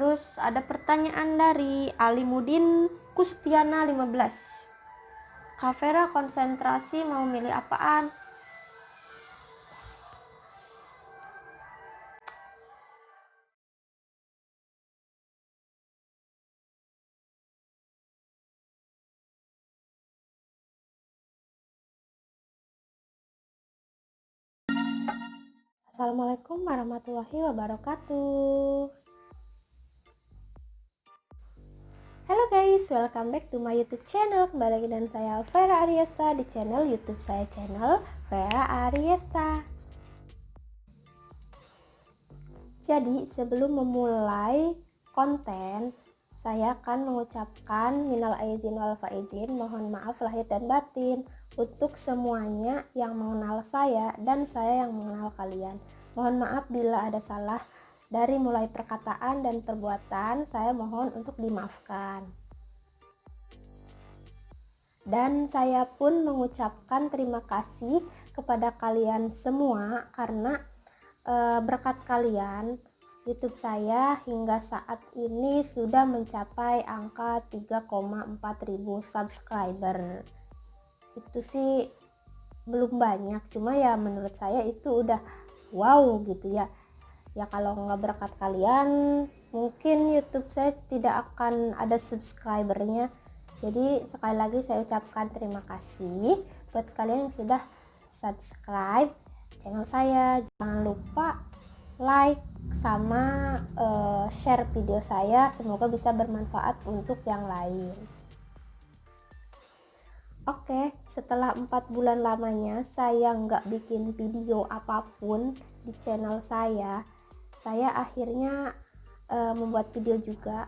Terus ada pertanyaan dari Alimudin Kustiana 15. Kak Vera konsentrasi mau milih apaan? Assalamualaikum warahmatullahi wabarakatuh. Halo guys, welcome back to my YouTube channel. Kembali lagi dengan saya Vera Ariesta di channel YouTube saya, channel Vera Ariesta. Jadi sebelum memulai konten, saya akan mengucapkan minal aizin wal faizin, mohon maaf lahir dan batin untuk semuanya yang mengenal saya dan saya yang mengenal kalian. Mohon maaf bila ada salah dari mulai perkataan dan perbuatan, saya mohon untuk dimaafkan. Dan saya pun mengucapkan terima kasih kepada kalian semua karena berkat kalian YouTube saya hingga saat ini sudah mencapai angka 3,4 ribu subscriber. Itu sih belum banyak, cuma ya menurut saya itu udah wow gitu ya. Ya kalau nggak berkat kalian mungkin YouTube saya tidak akan ada subscribernya. Jadi sekali lagi saya ucapkan terima kasih buat kalian yang sudah subscribe channel saya. Jangan lupa like sama share video saya, semoga bisa bermanfaat untuk yang lain. Oke, setelah 4 bulan lamanya saya nggak bikin video apapun di channel saya akhirnya membuat video juga.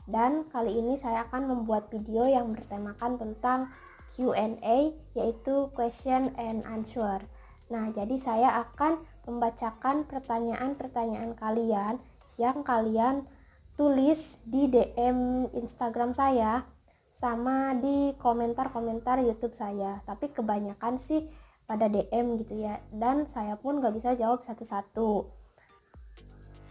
Dan kali ini saya akan membuat video yang bertemakan tentang Q&A, yaitu question and answer. Nah, jadi saya akan membacakan pertanyaan-pertanyaan kalian yang kalian tulis di DM Instagram saya sama di komentar-komentar YouTube saya. Tapi kebanyakan sih pada DM gitu ya, dan saya pun gak bisa jawab satu-satu.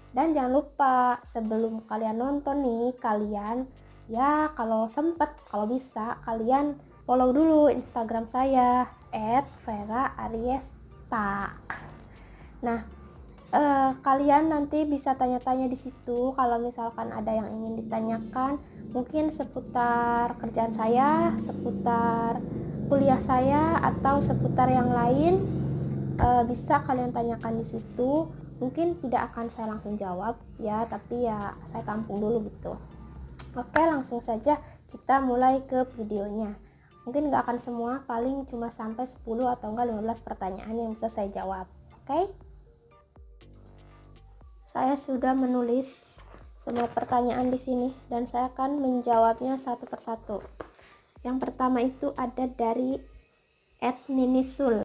Dan jangan lupa sebelum kalian nonton nih, kalian ya kalau sempet, kalau bisa kalian follow dulu Instagram saya @vera_ariesta. Nah, kalian nanti bisa tanya-tanya di situ kalau misalkan ada yang ingin ditanyakan, mungkin seputar kerjaan saya, seputar kuliah saya, atau seputar yang lain, bisa kalian tanyakan di situ. Mungkin tidak akan saya langsung jawab ya, tapi ya saya tampung dulu gitu. Oke, langsung saja kita mulai ke videonya. Mungkin nggak akan semua, paling cuma sampai 10 atau enggak 15 pertanyaan yang bisa saya jawab. Oke, saya sudah menulis semua pertanyaan di sini dan saya akan menjawabnya satu persatu. Yang pertama itu ada dari @ninisul_.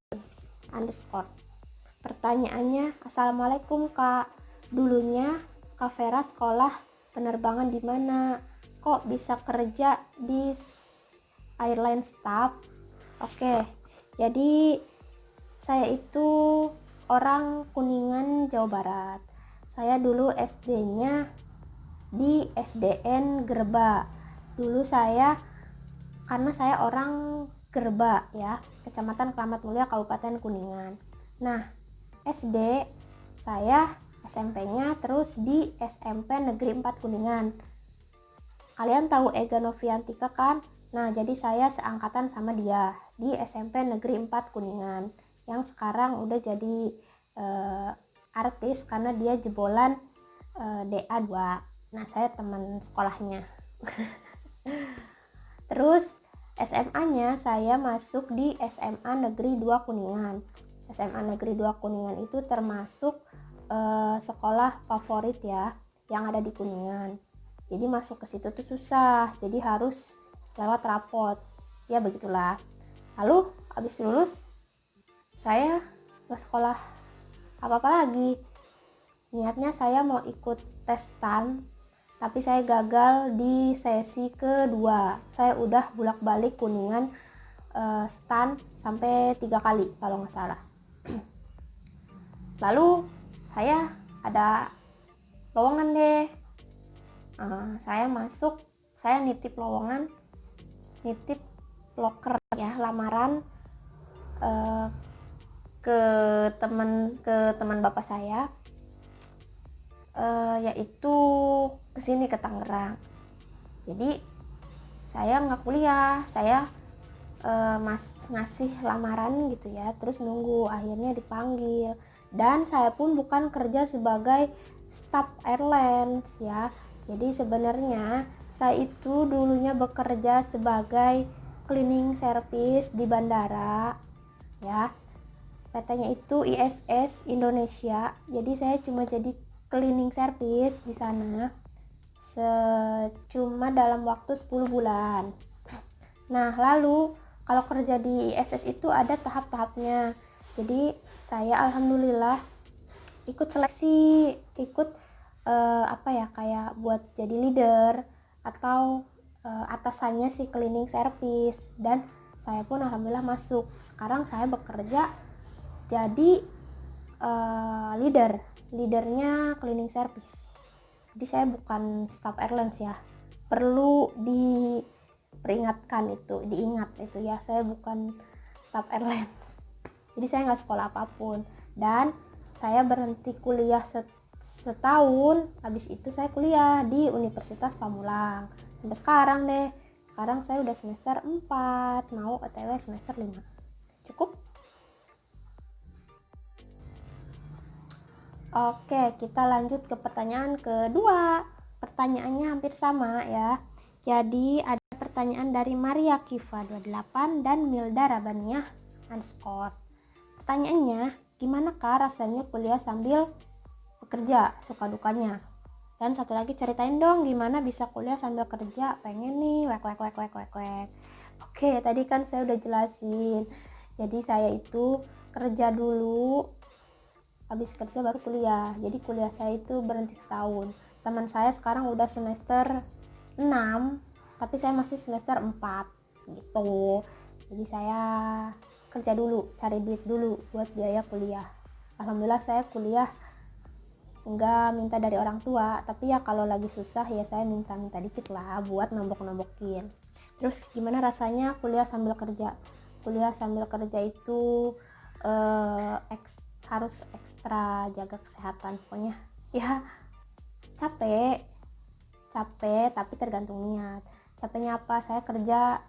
Pertanyaannya, Assalamualaikum Kak, dulunya Kak Vera sekolah penerbangan di mana? Kok bisa kerja di airline staff? Oke, jadi saya itu orang Kuningan, Jawa Barat. Saya dulu SD-nya di SDN Gerba. Dulu saya, karena saya orang Gerba ya, Kecamatan Keramat Mulia, Kabupaten Kuningan. Nah, SD saya, SMP-nya terus di SMP Negeri 4 Kuningan. Kalian tahu Ega Noviantika kan? Nah, jadi saya seangkatan sama dia di SMP Negeri 4 Kuningan, yang sekarang udah jadi artis karena dia jebolan DA2. Nah, saya teman sekolahnya. Terus SMA-nya saya masuk di SMA Negeri 2 Kuningan. SMA Negeri 2 Kuningan itu termasuk sekolah favorit ya yang ada di Kuningan. Jadi masuk ke situ tuh susah, jadi harus lewat rapot. Ya begitulah. Lalu habis lulus saya nggak sekolah apa-apa lagi. Niatnya saya mau ikut tes STAN, tapi saya gagal di sesi kedua. Saya udah bolak-balik Kuningan STAN sampai 3 kali kalau nggak salah. Lalu saya ada lowongan deh saya nitip lowongan, nitip loker ya, lamaran ke teman bapak saya, yaitu kesini ke Tangerang. Jadi saya nggak kuliah, saya ngasih lamaran gitu ya, terus nunggu akhirnya dipanggil. Dan saya pun bukan kerja sebagai staf airlines ya, jadi sebenarnya saya itu dulunya bekerja sebagai cleaning service di bandara ya. PT-nya itu ISS Indonesia, jadi saya cuma jadi cleaning service di sana cuma dalam waktu 10 bulan. Nah, lalu kalau kerja di ISS itu ada tahap-tahapnya. Jadi saya alhamdulillah ikut seleksi, ikut kayak buat jadi leader atau atasannya si cleaning service, dan saya pun alhamdulillah masuk. Sekarang saya bekerja jadi leadernya cleaning service. Jadi saya bukan staff airlines ya, perlu diperingatkan itu, diingat itu ya, saya bukan staff airlines. Jadi saya nggak sekolah apapun, dan saya berhenti kuliah setahun. Habis itu saya kuliah di Universitas Pamulang sampai sekarang deh. Sekarang saya udah semester 4, mau OTW semester 5. Cukup? Oke, kita lanjut ke pertanyaan kedua. Pertanyaannya hampir sama ya. Jadi ada pertanyaan dari Maria Kiva 28 dan Milda Rabaniah _ Pertanyaannya, gimana kak rasanya kuliah sambil bekerja, suka dukanya? Dan satu lagi, ceritain dong gimana bisa kuliah sambil kerja, pengen nih wek. Oke, tadi kan saya udah jelasin. Jadi saya itu kerja dulu, habis kerja baru kuliah. Jadi kuliah saya itu berhenti setahun. Teman saya sekarang udah semester 6, tapi saya masih semester 4 gitu. Jadi saya kerja dulu, cari duit dulu buat biaya kuliah. Alhamdulillah saya kuliah enggak minta dari orang tua, tapi ya kalau lagi susah ya saya minta dikit lah buat nombok-nombokin. Terus gimana rasanya kuliah sambil kerja? Kuliah sambil kerja itu harus ekstra jaga kesehatan, pokoknya ya capek tapi tergantung niat. Capeknya apa? Saya kerja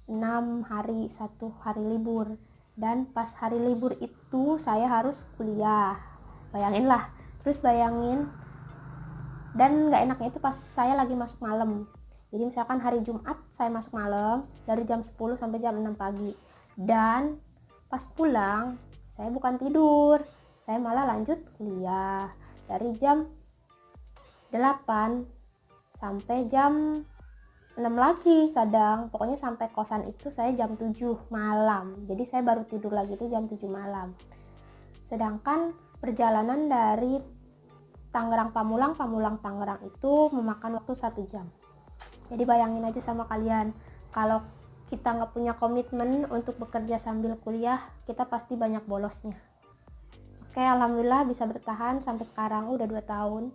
6 hari, 1 hari libur, dan pas hari libur itu saya harus kuliah. Bayangin lah, terus bayangin, dan gak enaknya itu pas saya lagi masuk malam. Jadi misalkan hari Jumat saya masuk malam dari jam 10 sampai jam 6 pagi, dan pas pulang saya bukan tidur, saya malah lanjut kuliah dari jam 8 sampai jam 6 lagi kadang. Pokoknya sampai kosan itu saya jam 7 malam. Jadi saya baru tidur lagi itu jam 7 malam. Sedangkan perjalanan dari Tangerang Pamulang Tangerang itu memakan waktu 1 jam. Jadi bayangin aja sama kalian, kalau kita nggak punya komitmen untuk bekerja sambil kuliah, kita pasti banyak bolosnya. Oke, alhamdulillah bisa bertahan sampai sekarang, udah 2 tahun,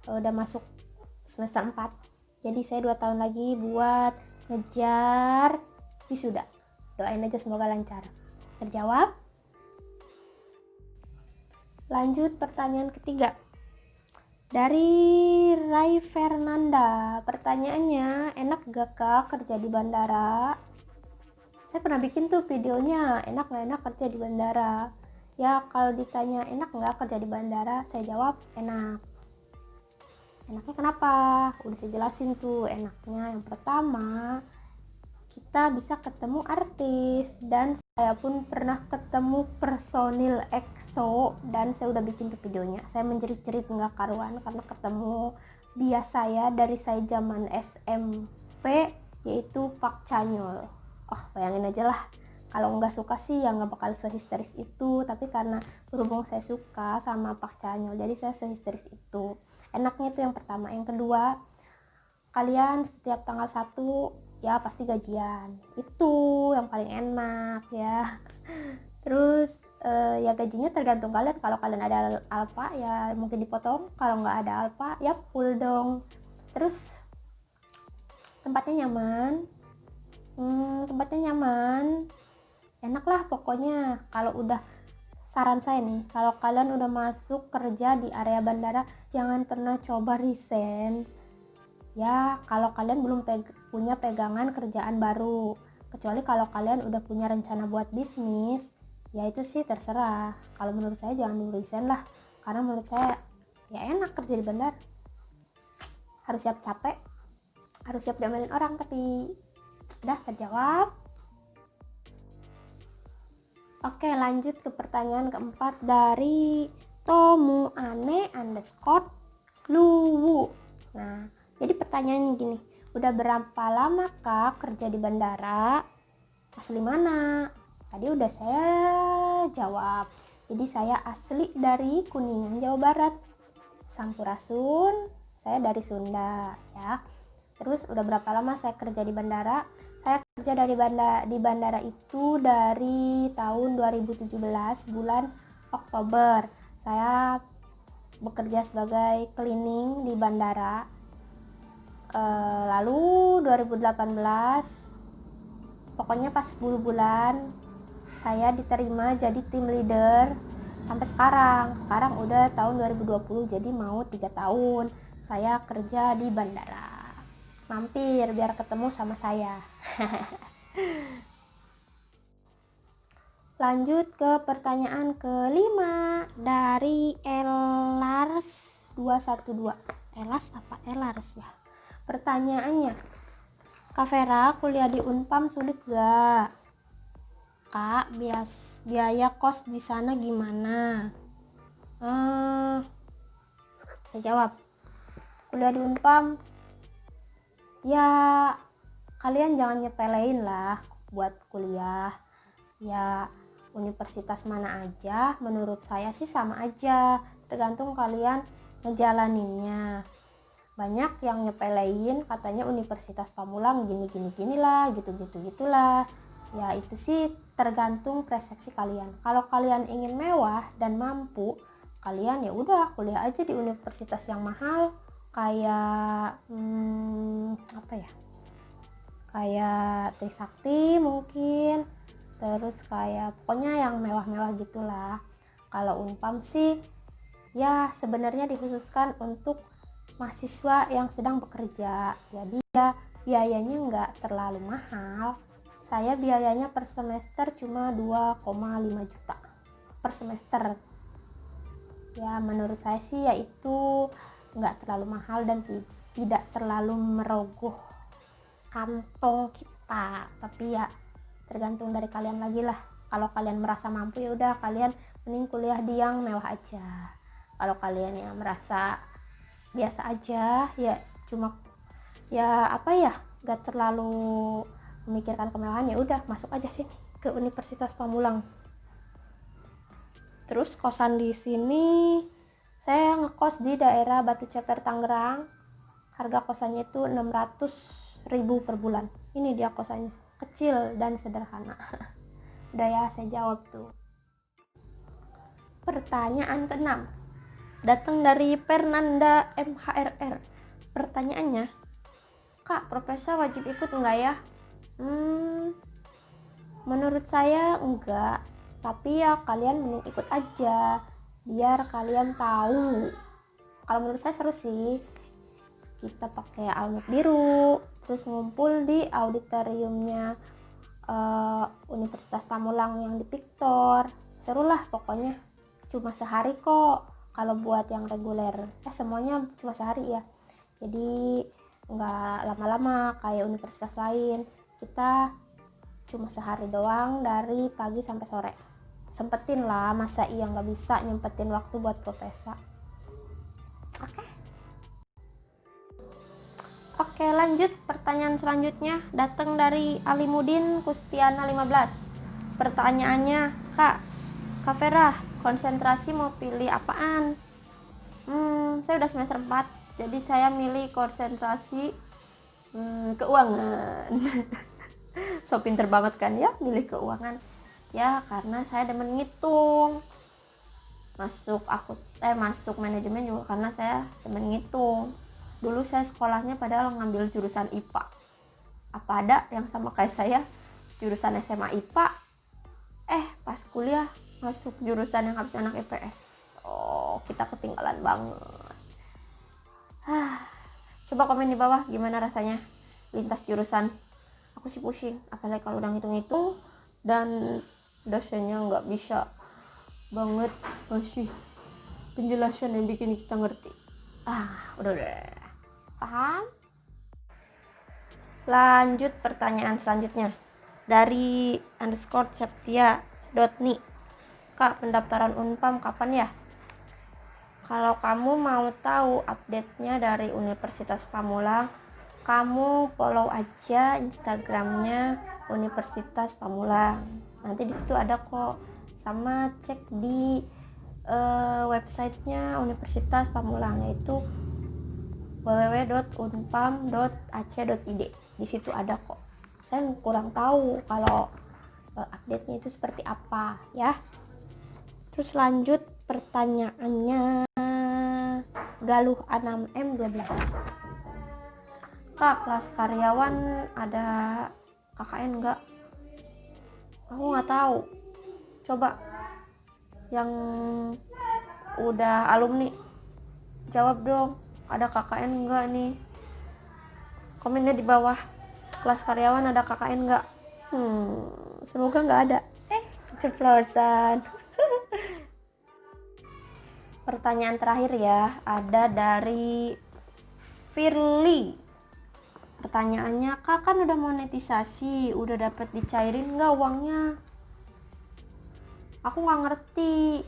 udah masuk semester 4. Jadi saya 2 tahun lagi buat ngejar wisuda. Doain aja semoga lancar. Terjawab? Lanjut pertanyaan ketiga dari Rai Fernanda. Pertanyaannya, enak gak kak kerja di bandara? Saya pernah bikin tuh videonya, enak gak enak kerja di bandara. Ya kalau ditanya enak gak kerja di bandara, saya jawab enak. Enaknya kenapa? Udah saya jelasin tuh enaknya. Yang pertama, kita bisa ketemu artis, dan saya pun pernah ketemu personil EXO, dan saya udah bikin tuh videonya. Saya menjerit-jerit nggak karuan karena ketemu bias saya dari saya zaman SMP, yaitu Pak Chanyeol. Oh, bayangin aja lah, kalau nggak suka sih ya nggak bakal sehisteris itu, tapi karena berhubung saya suka sama Pak Chanyeol, jadi saya sehisteris itu. Enaknya itu yang pertama. Yang kedua, kalian setiap tanggal 1 ya pasti gajian, itu yang paling enak ya. Terus ya gajinya tergantung kalian, kalau kalian ada alfa ya mungkin dipotong, kalau nggak ada alfa ya full dong. Terus tempatnya nyaman, enak lah pokoknya. Kalau udah, saran saya nih, kalau kalian udah masuk kerja di area bandara, jangan pernah coba resign ya, kalau kalian belum punya pegangan kerjaan baru. Kecuali kalau kalian udah punya rencana buat bisnis, ya itu sih terserah. Kalau menurut saya jangan dulu resign lah, karena menurut saya ya enak kerja di bandar. Harus siap capek, harus siap diomelin orang, tapi udah terjawab. Oke, lanjut ke pertanyaan keempat dari Tomuane_Luwu. Nah, jadi pertanyaannya gini, udah berapa lama kak kerja di bandara? Asli mana? Tadi udah saya jawab. Jadi saya asli dari Kuningan, Jawa Barat. Sampurasun, saya dari Sunda ya. Terus udah berapa lama saya kerja di bandara? Saya kerja di bandara itu dari tahun 2017 bulan Oktober. Saya bekerja sebagai cleaning di bandara. Lalu 2018, pokoknya pas 10 bulan saya diterima jadi tim leader sampai sekarang udah tahun 2020, jadi mau 3 tahun saya kerja di bandara. Mampir biar ketemu sama saya. Lanjut ke pertanyaan kelima dari Elars212. Elas apa Elars ya? Pertanyaannya, Kak Vera, kuliah di Unpam sulit gak? Kak, biaya kos di sana gimana? Saya jawab, kuliah di Unpam, ya kalian jangan nyepelein lah buat kuliah. Ya universitas mana aja, menurut saya sih sama aja, tergantung kalian ngejalaninnya. Banyak yang nyepelein, katanya Universitas Pamulang gini lah, gitulah. Ya itu sih tergantung persepsi kalian. Kalau kalian ingin mewah dan mampu, kalian ya udah kuliah aja di universitas yang mahal, kayak apa ya? Kayak Trisakti mungkin. Terus kayak pokoknya yang mewah-mewah gitulah. Kalau Unpam sih ya sebenarnya dikhususkan untuk mahasiswa yang sedang bekerja, jadi ya biayanya nggak terlalu mahal. Saya biayanya per semester cuma 2,5 juta per semester. Ya menurut saya sih ya itu nggak terlalu mahal dan tidak terlalu merogoh kantong kita. Tapi ya tergantung dari kalian lagi lah. Kalau kalian merasa mampu ya udah kalian mending kuliah di yang mewah aja. Kalau kalian yang merasa biasa aja, ya cuma ya apa ya, gak terlalu memikirkan kemewahan, ya udah masuk aja sini ke Universitas Pamulang. Terus kosan di sini saya ngekos di daerah Batu Ceper, Tangerang. Harga kosannya itu 600.000 per bulan. Ini dia kosannya, kecil dan sederhana. Udah ya, saya jawab tuh. Pertanyaan ke-6 datang dari Fernanda MHRR. Pertanyaannya, Kak, profesor wajib ikut enggak ya? Menurut saya enggak, tapi ya kalian mending ikut aja biar kalian tahu. Kalau menurut saya seru sih. Kita pakai almuk biru, terus ngumpul di auditoriumnya Universitas Pamulang yang di Victor. Seru lah pokoknya. Cuma sehari kok. Kalau buat yang reguler, semuanya cuma sehari ya. Jadi nggak lama-lama kayak universitas lain. Kita cuma sehari doang dari pagi sampai sore. Sempetin lah, masa iya nggak bisa nyempetin waktu buat profesa. Oke, lanjut pertanyaan selanjutnya datang dari Alimudin Kustiana 15. Pertanyaannya, Kak Vera, konsentrasi mau pilih apaan? Saya udah semester 4, jadi saya milih konsentrasi keuangan. So pinter banget kan ya milih keuangan. Ya karena saya demen ngitung. Masuk manajemen juga karena saya demen ngitung. Dulu saya sekolahnya padahal ngambil jurusan IPA. Apa ada yang sama kayak saya jurusan SMA IPA, pas kuliah masuk jurusan yang harus anak IPS. Oh, kita ketinggalan banget. Coba komen di bawah gimana rasanya lintas jurusan. Aku sih pusing, apalagi kalau udah ngitung-ngitung dan dosennya nggak bisa banget ngasih penjelasan yang bikin kita ngerti. Udah paham. Lanjut pertanyaan selanjutnya dari _septia.ni. Kak, pendaftaran Unpam kapan ya? Kalau kamu mau tahu update-nya dari Universitas Pamulang, kamu follow aja Instagramnya Universitas Pamulang. Nanti di situ ada kok. Sama cek di websitenya Universitas Pamulang, yaitu www.unpam.ac.id. Di situ ada kok. Saya kurang tahu kalau update-nya itu seperti apa ya. Terus lanjut pertanyaannya Galuh Anam M12. Kak, kelas karyawan ada KKN enggak? Aku nggak tahu. Coba yang udah alumni jawab dong, ada KKN enggak nih? Komennya di bawah. Kelas karyawan ada KKN enggak? Semoga nggak ada. Keceplosan. Pertanyaan terakhir ya, ada dari Firly. Pertanyaannya, Kak kan udah monetisasi, udah dapat dicairin nggak uangnya? Aku nggak ngerti.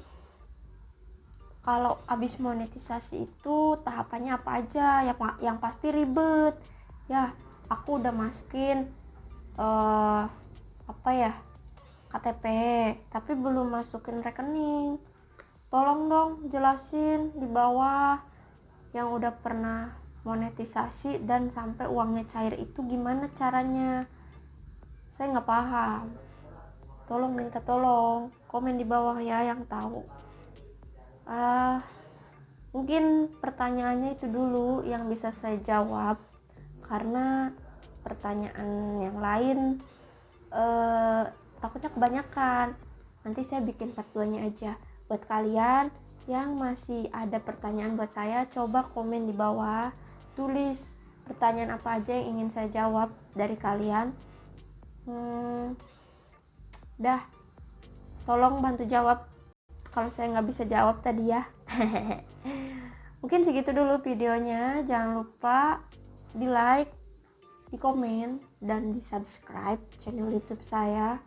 Kalau habis monetisasi itu tahapannya apa aja? Yang pasti ribet. Ya, aku udah masukin KTP, tapi belum masukin rekening. Tolong dong jelasin di bawah yang udah pernah monetisasi dan sampai uangnya cair itu gimana caranya. Saya nggak paham. Minta tolong komen di bawah ya yang tahu. Mungkin pertanyaannya itu dulu yang bisa saya jawab, karena pertanyaan yang lain takutnya kebanyakan. Nanti saya bikin part 2-nya aja. Buat kalian yang masih ada pertanyaan buat saya, coba komen di bawah, tulis pertanyaan apa aja yang ingin saya jawab dari kalian. Tolong bantu jawab kalau saya nggak bisa jawab tadi ya. Mungkin segitu dulu videonya. Jangan lupa di like, di komen, dan di subscribe channel YouTube saya.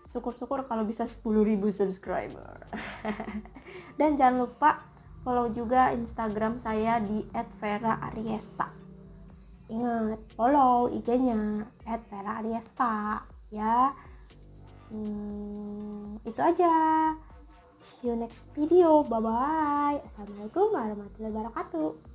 Syukur-syukur kalau bisa 10.000 subscriber. Dan jangan lupa follow juga Instagram saya di @vera_ariesta. Ingat, follow IG-nya @vera_ariesta ya. Itu aja. See you next video. Bye bye. Assalamualaikum warahmatullahi wabarakatuh.